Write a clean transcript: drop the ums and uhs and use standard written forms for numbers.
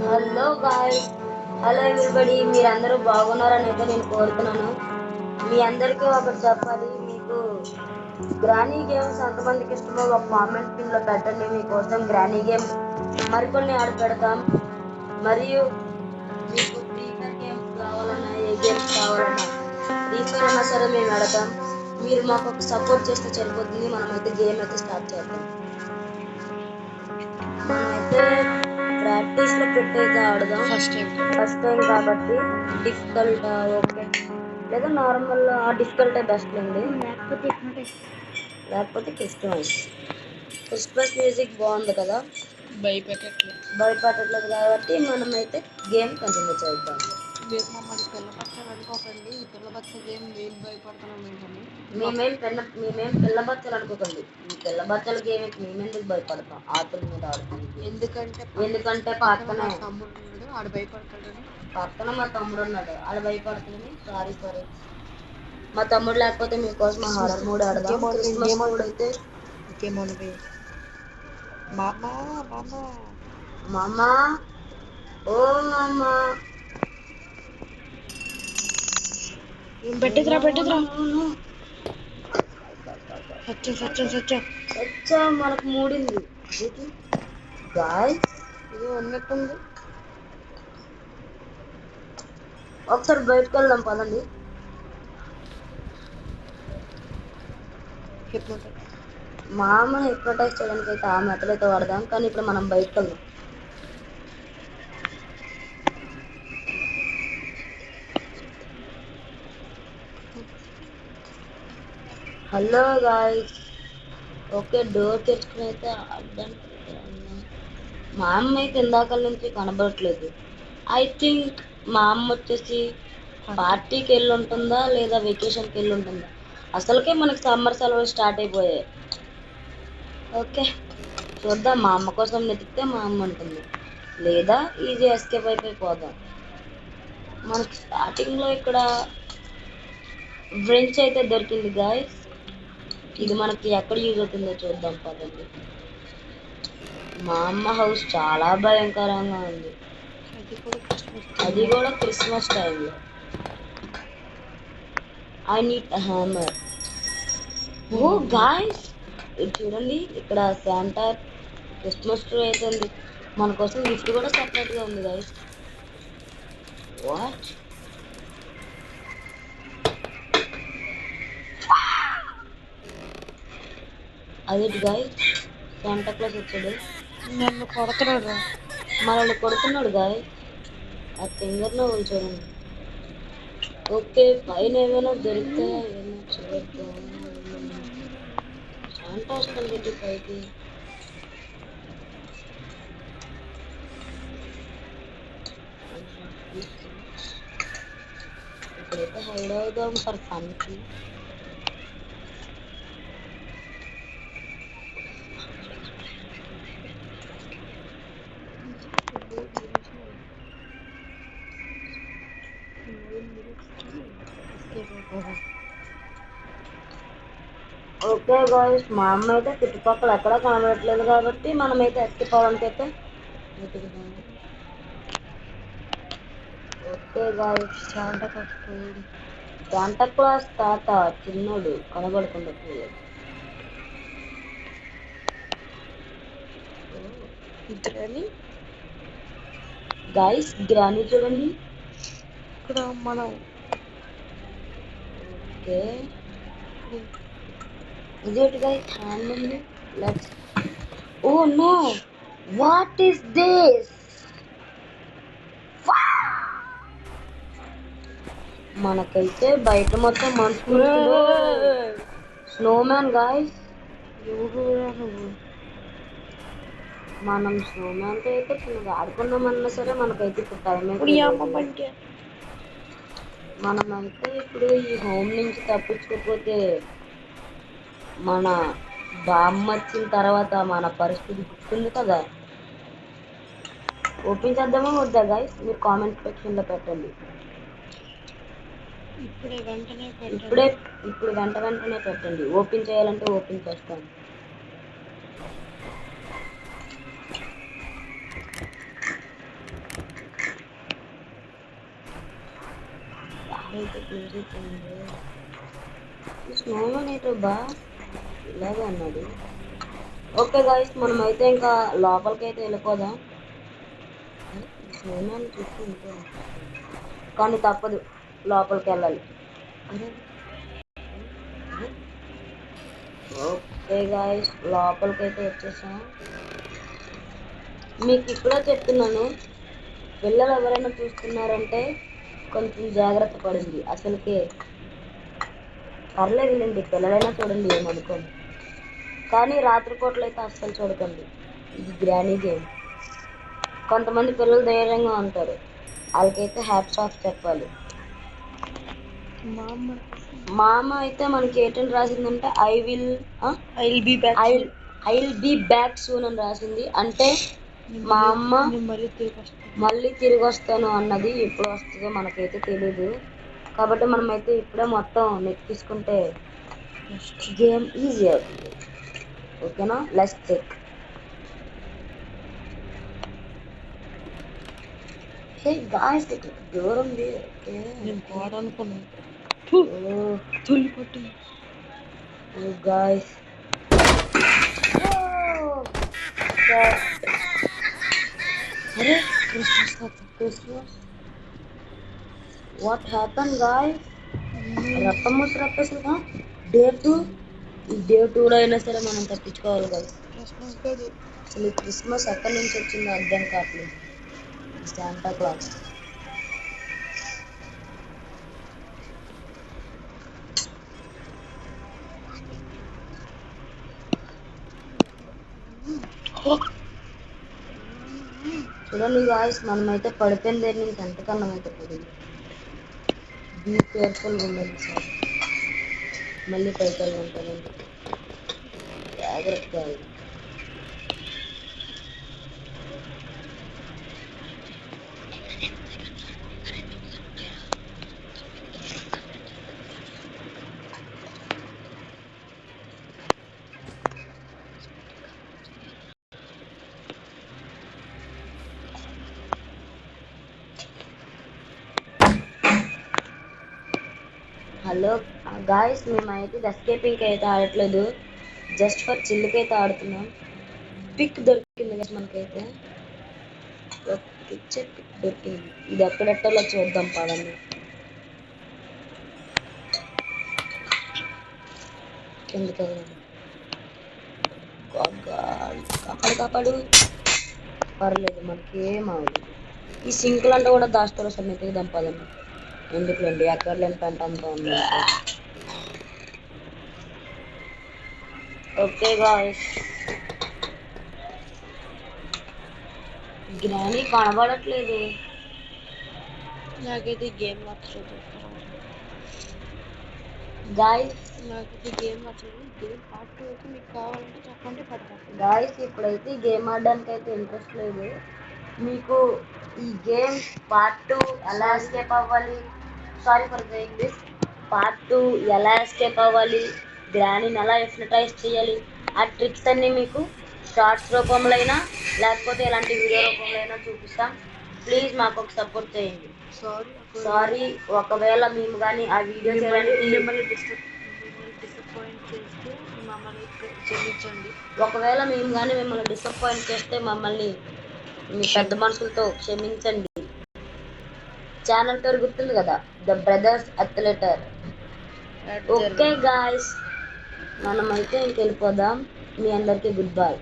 Hello guys, hello everybody, మీరందరూ బాగున్నారని అయితే నేను కోరుతున్నాను. మీ అందరికీ ఒకటి చెప్పాలి, మీకు గ్రానీ గేమ్స్ ఎంతమందికి ఇష్టమో ఒక కామెంట్ పిన్లో పెట్టండి. మీకోసం గ్రానీ గేమ్స్ మరికొన్ని ఆడి పెడతాం. మరియు మీకు ఫ్రీ ఫైర్ గేమ్స్ కావాలన్నా, ఏ గేమ్స్ కావాలన్నా ఫ్రీ ఫైర్ అయినా సరే మేము ఆడతాం. మీరు మాకు ఒక సపోర్ట్ చేస్తే సరిపోతుంది. మనమైతే గేమ్ అయితే స్టార్ట్ చేద్దాం. మనమైతే ప్రాక్టీస్ లో పెట్టయితే ఆడదాం. ఫస్ట్ టైం కాబట్టి డిఫికల్ట్ ఓకే, లేదా నార్మల్ డిఫికల్టే బెస్ట్ అండి. లేకపోతే క్రిస్టమస్ మ్యూజిక్ బాగుంది కదా, భయపెట్టట్లేదు కాబట్టి మనమైతే గేమ్ కంటిన్యూ చేద్దాం. మీరు మమ్మల్ని పిల్లబచ్చాలు అనుకోకండి. ఈ పిల్లబచ్చ గేమ్ నేను భయపడుతున్నాం ఏంటని. మేమేం పిల్లబచ్చలు అనుకోకండి. ఈ పిల్లబచ్చల గేమ్ మేమెందుకు భయపడతాం? ఆతుల మీద ఆడుతాం. ఎందుకంటే పక్కన తమ్ముడు ఉన్నాడు, ఆడు భయపడతాడని. పక్కన మా తమ్ముడు ఉన్నాడు, ఆడు భయపడుతుంది. సారీ మా తమ్ముడు లేకపోతే మీకోసం హారర్ మూడ్ ఆడదాం. క్రిస్మస్ మూడ్ అయితే మామా ఓ మామా పెట్టిద్రా సచ్చా మనకు మూడింది గాయ్. ఇది ఉన్నట్టుంది. ఒకసారి బయటకు వెళ్దాం పదండి. మా అమ్మని హిప్నోటైజ్ చేయడానికి అయితే ఆ మెథడ్ అయితే వాడదాం. కానీ ఇప్పుడు మనం బయటకు వెళ్దాం. హలో గాయ్స్, ఓకే డోర్ తెచ్చుకుని అయితే అడ్డానికి మా అమ్మ అయితే ఇందాక నుంచి కనబడట్లేదు. ఐ థింక్ మా అమ్మ వచ్చేసి పార్టీకి వెళ్ళి ఉంటుందా లేదా వెకేషన్కి వెళ్ళి ఉంటుందా. అసలుకే మనకి సమ్మర్ సెలవులు స్టార్ట్ అయిపోయాయి. ఓకే చూద్దాం. మా అమ్మ కోసం వెతికితే మా అమ్మ ఉంటుంది, లేదా ఈజీ ఎస్కేప్ అయిపోదాం. మనకి స్టార్టింగ్లో ఇక్కడ బ్రెంచ్ అయితే దొరికింది గాయస్. ఇది మనకి ఎక్కడ యూజ్ అవుతుందో చూద్దాం పదండి. మా అమ్మ హౌస్ చాలా భయంకరంగా ఉంది, అది కూడా క్రిస్మస్ టైంలో. I need hammer. Oh guys, ఇది చూడండి, ఇక్కడ శాంటా క్రిస్మస్ ట్రీ అయితే ఉంది. మన కోసం గిఫ్ట్ కూడా సపరేట్గా ఉంది గాయ్స్. వాట్ అదేంటి గాయ్స్, శాంటా క్లాస్ వచ్చాడు, నన్ను కొడుతున్నాడు. మనల్ని కొడుతున్నాడు గాయ్స్. ఆ ఫింగర్ నవ్వులు చూడండి. ఓకే పైన ఏమైనా దొరుకుతాయా ఏమైనా చూద్దాం. శాంటా వస్తుంది పైకి. ఇప్పుడైతే హైడ్ అవుదాం ఫర్ ఫన్కి. ఓకే గాయ్స్, మా అమ్మ అయితే చుట్టుపక్కల ఎక్కడా కనబడట్లేదు కాబట్టి మనమైతే ఎస్కేప్ అవ్వడానికి అయితే వెతుకుదాం. ఓకే గాయ్స్, శాంటా క్లాస్ తాత చిన్నోడు కనబడకుండా పోయాడు. గాయ్స్ గ్రానీ చూడండి ఇక్కడ మనం. ఓకే ఇదేంటి గాయ్స్ హ్యాండ్ ఉంది. Let's oh no, what is this? మనకైతే బయట మొత్తం మంచు, స్నోమ్యాన్ గాయ్స్. మనం స్నోమ్యాన్తో అయితే చిన్నగా ఆడుకున్నామన్నా సరే మనకైతే ఇప్పుడు టైం అయితే. మనమైతే ఇప్పుడు ఈ హోమ్ నుంచి తప్పించుకోకపోతే మన బామ్మ వచ్చిన తర్వాత మన పరిస్థితి గుర్తుంది కదా. ఓపెన్ చేద్దామా వద్దా గాయ్స్? మీరు కామెంట్ సెక్షన్లో పెట్టండి. ఇప్పుడు వెంటనే పెట్టండి. ఓపెన్ చేయాలంటే ఓపెన్ చేస్తాను. అయితే క్లోజ్ అయిపోయింది. ఈ స్నోమన్ ఏంటో బా ఇలాగే అన్నాడు. ఓకే గాయస్, మనం అయితే ఇంకా లోపలికి అయితే వెళ్ళిపోదాం. ఈ స్నోమన్ చూస్తూ ఉంటే కానీ తప్పదు, లోపలికి వెళ్ళాలి. ఓకే గాయస్, లోపలికి అయితే వచ్చేసాం. మీకు ఇప్పుడే చెప్తున్నాను, పిల్లలు ఎవరైనా చూస్తున్నారంటే కొంచెం జాగ్రత్త పడింది. అసలుకే పర్లేదులేండి, పిల్లలైనా చూడండి, ఏమనుకోండి. కానీ రాత్రిపూటలు అయితే అస్సలు చూడకండి, ఇది గ్రానీ గేమ్. కొంతమంది పిల్లలు ధైర్యంగా ఉంటారు, వాళ్ళకైతే హ్యాట్స్ ఆఫ్ చెప్పాలి. మా అమ్మ అయితే మనకి ఏంటని రాసిందంటే I will be back soon అని రాసింది. అంటే మా అమ్మ మళ్ళీ తిరిగి వస్తాను అన్నది. ఎప్పుడు వస్తుందో మనకైతే తెలీదు. కాబట్టి మనమైతే ఇప్పుడే మొత్తం నెక్కించుకుంటే గేమ్ ఈజీ అవుతుంది. ఓకేనా, లెట్స్ చెక్. హే గాయ్స్, ఇక్కడ డోర్ ఉంది. ఓకే, నేను గోడ అనుకున్నాను. ఓ గాయ్స్, అరే క్రిస్మస్, వాట్ హ్యాపన్ గాయ్స్? రప్పమూసి రప్పేసా. డే 2, ఈ డే 2లో అయినా సరే మనం తప్పించుకోవాలి కదా. అసలు ఈ క్రిస్మస్ ఎక్కడి నుంచి వచ్చిందో అర్థం కావట్లేదు. Santa Claus. చూడండి గాయస్, మనమైతే పడిపోయిన దగ్గర నుంచి ఎంతకన్నా అయితే పడింది. బీ కేర్ఫుల్గా ఉండండి సార్, మళ్ళీ పైకి ఉంటానండి, జాగ్రత్తగా. హలో గాయస్, మేమైతే ఎస్కేపింగ్ అయితే ఆడట్లేదు, జస్ట్ ఫర్ చిల్లుకి అయితే ఆడుతున్నాం. పిక్ దొరికింది కదా మనకైతే, పిక్ దొరికింది. ఇది ఎక్కడెట్టలో చూద్దాం పదండి. కిందకి కాపాడు. పర్లేదు, మనకి ఏం అవ్వదు. ఈ సింకులు అంటే కూడా దాచుకోవడం సమ్మెతికి దంపాలండి. ఎందుకులేండి, ఎక్కడ లేని పెంట అంతా ఉంది. ఓకే గాయ్స్, గ్రానీ కనబడట్లేదు. నాకైతే గేమ్ నచ్చదు. గాయ్స్, నాకైతే గేమ్ నచ్చదు. గేమ్ పార్ట్ 2 అయితే మీకు కావాలంటే చెప్పండి, పెడతాను. గాయ్స్, ఇప్పుడైతే గేమ్ ఆడడానికి అయితే ఇంట్రెస్ట్ లేదు. మీకు ఈ గేమ్ పార్ట్ 2 ఎలా ఎస్కేప్ అవ్వాలి, sorry for doing this, part 2 ఎలా ఎస్కేప్ అవ్వాలి, గ్రానీని ఎలా హిప్నటైజ్ చేయాలి, ఆ ట్రిక్స్ అన్నీ మీకు షార్ట్స్ రూపంలో అయినా లేకపోతే ఇలాంటి వీడియో రూపంలో అయినా చూపిస్తాం. ప్లీజ్ మాకు ఒక సపోర్ట్ చేయండి. సారీ ఒకవేళ మేము కానీ ఆ వీడియో మిమ్మల్ని డిసప్పాయింట్ చేస్తే మమ్మల్ని క్షమించండి. ఒకవేళ మేము కానీ మిమ్మల్ని డిసప్పాయింట్ చేస్తే మమ్మల్ని మీ పెద్ద మనుషులతో క్షమించండి. ఛానల్ పేరు గుర్తుంది కదా, ద బ్రదర్స్ అథ్లెటర్. ఓకే గాయ్స్, మనమైతే ఇంకెళ్ళిపోదాం. మీ అందరికీ గుడ్ బై.